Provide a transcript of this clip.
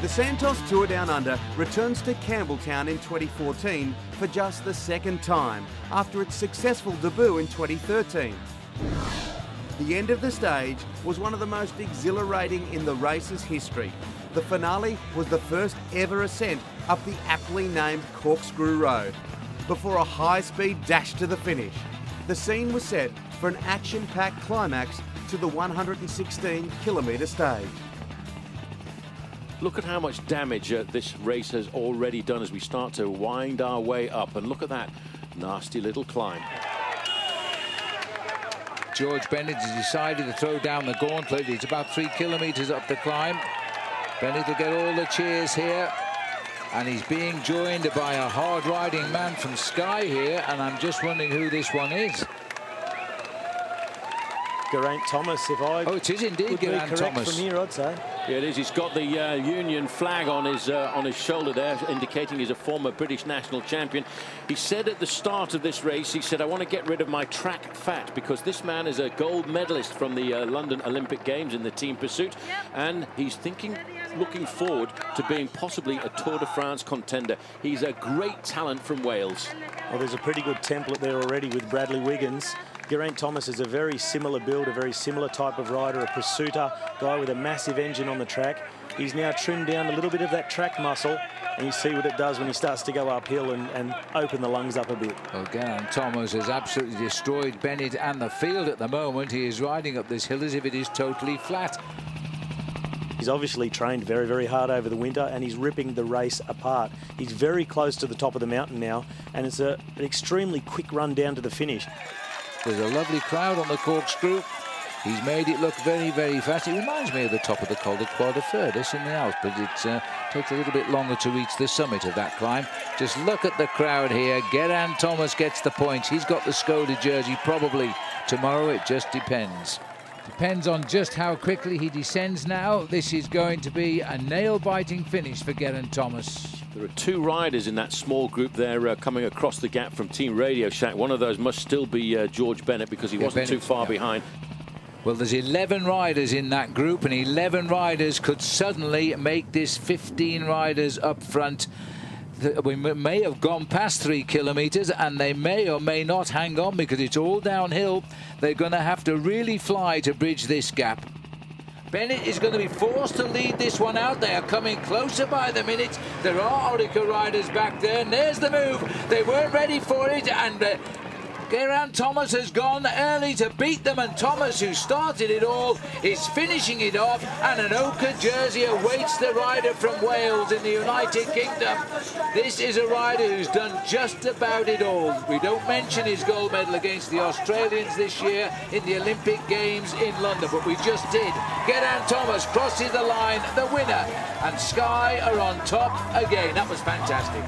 The Santos Tour Down Under returns to Campbelltown in 2014 for just the second time after its successful debut in 2013. The end of the stage was one of the most exhilarating in the race's history. The finale was the first ever ascent up the aptly named Corkscrew Road, before a high-speed dash to the finish. The scene was set for an action-packed climax to the 116-kilometre stage. Look at how much damage this race has already done as we start to wind our way up. And look at that nasty little climb. George Bennett has decided to throw down the gauntlet. It's about 3 kilometres up the climb. Bennett will get all the cheers here. And he's being joined by a hard-riding man from Sky here. And I'm just wondering who this one is. Geraint Thomas, if I... Oh, it is indeed Geraint Thomas. From here, I'd say. Yeah, it is. He's got the Union flag on his shoulder there, indicating he's a former British national champion. He said at the start of this race, he said, I want to get rid of my track fat, because this man is a gold medalist from the London Olympic Games in the team pursuit, and he's looking forward to being possibly a Tour de France contender. He's a great talent from Wales. Well, there's a pretty good template there already with Bradley Wiggins. Geraint Thomas is a very similar build, a very similar type of rider, a pursuiter, guy with a massive engine on the track. He's now trimmed down a little bit of that track muscle, and you see what it does when he starts to go uphill and open the lungs up a bit. Well, Geraint Thomas has absolutely destroyed Bennett and the field at the moment. He is riding up this hill as if it is totally flat. He's obviously trained very, very hard over the winter, and he's ripping the race apart. He's very close to the top of the mountain now, and it's an extremely quick run down to the finish. There's a lovely crowd on the Corkscrew. He's made it look very, very fast. It reminds me of the top of the Col de Croix de Fer, this in the Alps, but it takes a little bit longer to reach the summit of that climb. Just look at the crowd here. Geraint Thomas gets the points. He's got the Skoda jersey probably tomorrow. It just depends. Depends on just how quickly he descends now. This is going to be a nail-biting finish for Geraint Thomas. There are 2 riders in that small group there coming across the gap from Team Radio Shack. One of those must still be George Bennett, because he wasn't too far behind. Well, there's 11 riders in that group, and 11 riders could suddenly make this 15 riders up front. We may have gone past 3 kilometres, and they may or may not hang on because it's all downhill. They're going to have to really fly to bridge this gap. Bennett is going to be forced to lead this one out. They are coming closer by the minute. There are Orica riders back there, and there's the move. They weren't ready for it, and Geraint Thomas has gone early to beat them, and Thomas, who started it all, is finishing it off, and an ochre jersey awaits the rider from Wales in the United Kingdom. This is a rider who's done just about it all. We don't mention his gold medal against the Australians this year in the Olympic Games in London, but we just did. Geraint Thomas crosses the line, the winner, and Sky are on top again. That was fantastic.